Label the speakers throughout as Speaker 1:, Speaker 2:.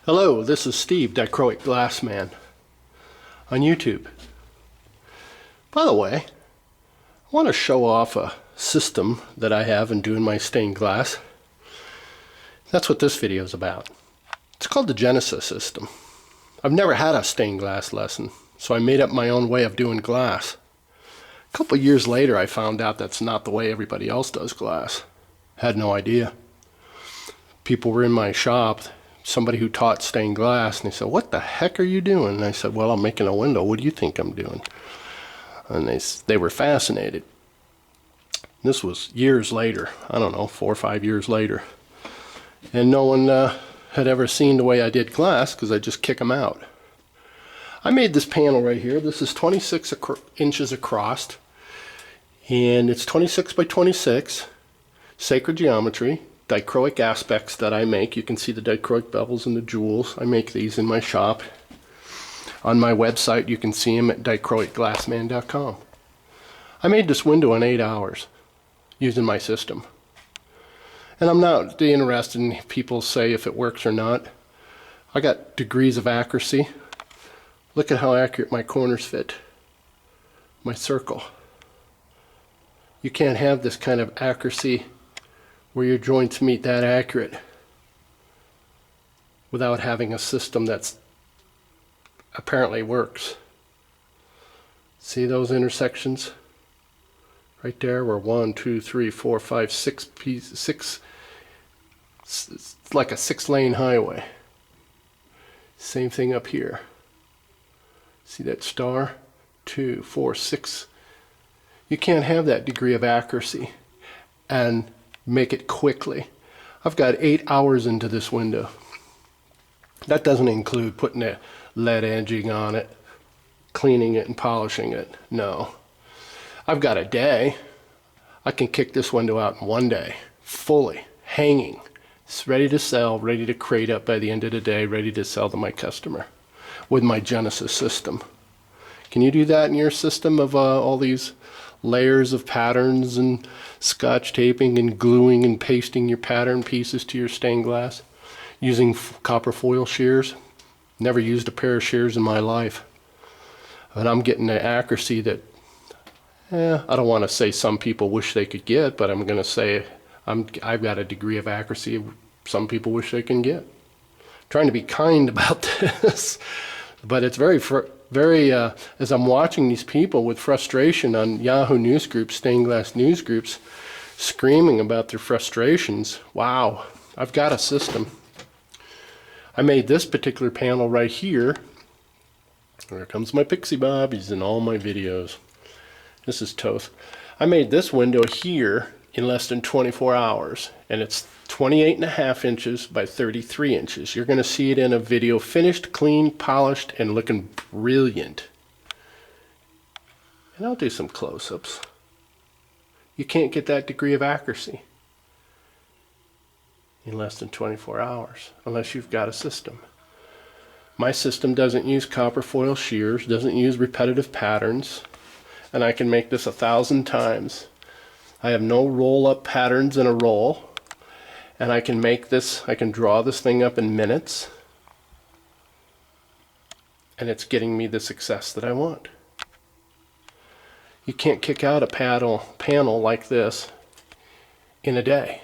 Speaker 1: Hello, this is Steve, Dichroic Glassman, on YouTube. By the way, I want to show off a system that I have in doing my stained glass. That's what this video is about. It's called the Genesis system. I've never had a stained glass lesson, so I made up my own way of doing glass. A couple years later, I found out that's not the way everybody else does glass. Had no idea. People were in my shop, somebody who taught stained glass, and they said, "What the heck are you doing?" And I said, "Well, I'm making a window. What do you think I'm doing?" And they were fascinated. This was years later, I don't know, 4 or 5 years later. And no one had ever seen the way I did glass because I just kick them out. I made this panel right here. This is 26 inches across, and it's 26 by 26, sacred geometry. Dichroic aspects that I make. You can see the dichroic bevels and the jewels. I make these in my shop. On my website, you can see them at dichroicglassman.com. I made this window in 8 hours using my system. And I'm not interested in people say if it works or not. I got degrees of accuracy. Look at how accurate my corners fit. My circle. You can't have this kind of accuracy where your joints meet that accurate without having a system that's apparently works. See those intersections right there where 1, 2, 3, 4, 5, 6 pieces, it's like a 6-lane highway. Same thing up here. See that star? 2, 4, 6. You can't have that degree of accuracy and make it quickly. I've got 8 hours into this window. That doesn't include putting a lead edging on it, cleaning it and polishing it. No. I've got a day. I can kick this window out in 1 day, fully, hanging. It's ready to sell, ready to crate up by the end of the day, ready to sell to my customer with my Genesis system. Can you do that in your system of all these layers of patterns and scotch taping and gluing and pasting your pattern pieces to your stained glass using copper foil shears? Never used a pair of shears in my life, but I'm getting the accuracy that I don't want to say some people wish they could get, but I'm going to say I've got a degree of accuracy some people wish they can get. I'm trying to be kind about this, but it's very as I'm watching these people with frustration on Yahoo news groups, stained glass news groups, screaming about their frustrations. Wow, I've got a system. I made this particular panel right here. There comes my Pixie Bob. He's in all my videos. This is Toth. I made this window here in less than 24 hours, and it's 28.5 inches by 33 inches. You're going to see it in a video, finished, clean, polished, and looking brilliant. And I'll do some close-ups. You can't get that degree of accuracy in less than 24 hours unless you've got a system. My system doesn't use copper foil shears, doesn't use repetitive patterns, and I can make this 1,000 times. I have no roll-up patterns in a roll. And I can make this, I can draw this thing up in minutes, and it's getting me the success that I want. You can't kick out a panel like this in a day.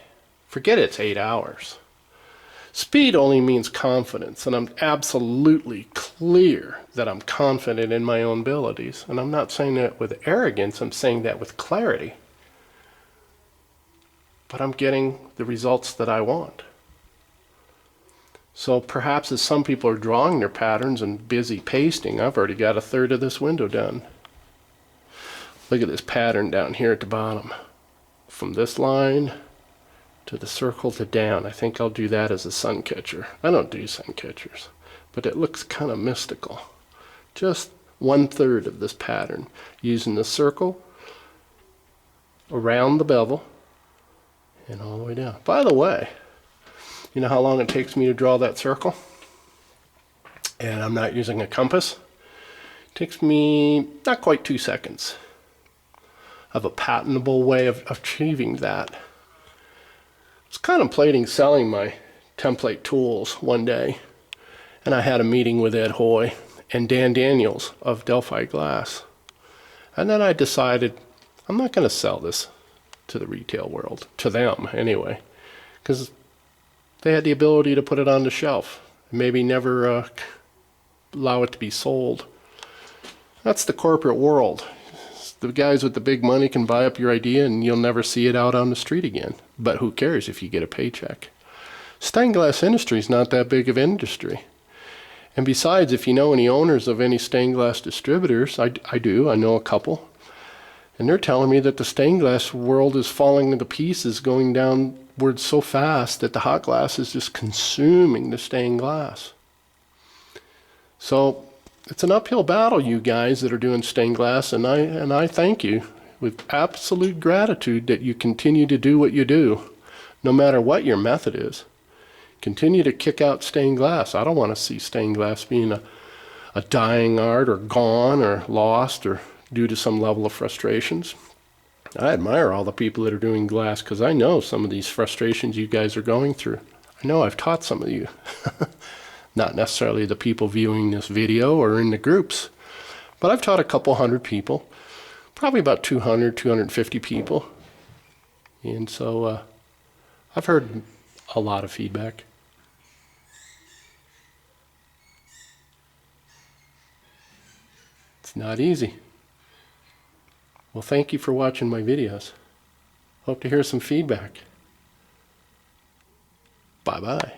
Speaker 1: Forget it's 8 hours. Speed only means confidence, and I'm absolutely clear that I'm confident in my own abilities. And I'm not saying that with arrogance, I'm saying that with clarity. But I'm getting the results that I want. So perhaps as some people are drawing their patterns and busy pasting, I've already got 1/3 of this window done. Look at this pattern down here at the bottom. From this line to the circle to down. I think I'll do that as a sun catcher. I don't do sun catchers, but it looks kind of mystical. Just 1/3 of this pattern using the circle around the bevel and all the way down. By the way, you know how long it takes me to draw that circle? And I'm not using a compass. It takes me not quite 2 seconds. I have a patentable way of achieving that. I was contemplating selling my template tools one day And I had a meeting with Ed Hoy and Dan Daniels of Delphi Glass. And then I decided I'm not going to sell this to the retail world, to them anyway, because they had the ability to put it on the shelf, maybe never allow it to be sold. That's the corporate world. The guys with the big money can buy up your idea and you'll never see it out on the street again. But who cares if you get a paycheck? Stained glass industry is not that big of an industry. And besides, if you know any owners of any stained glass distributors, I do, I know a couple, and they're telling me that the stained glass world is falling into pieces, going downwards so fast that the hot glass is just consuming the stained glass. So it's an uphill battle, you guys that are doing stained glass, and I thank you with absolute gratitude that you continue to do what you do, no matter what your method is. Continue to kick out stained glass. I don't want to see stained glass being a dying art or gone or lost or due to some level of frustrations. I admire all the people that are doing glass because I know some of these frustrations you guys are going through. I know I've taught some of you. Not necessarily the people viewing this video or in the groups, but I've taught a couple hundred people, probably about 200, 250 people. And so I've heard a lot of feedback. It's not easy. Well, thank you for watching my videos. Hope to hear some feedback. Bye-bye.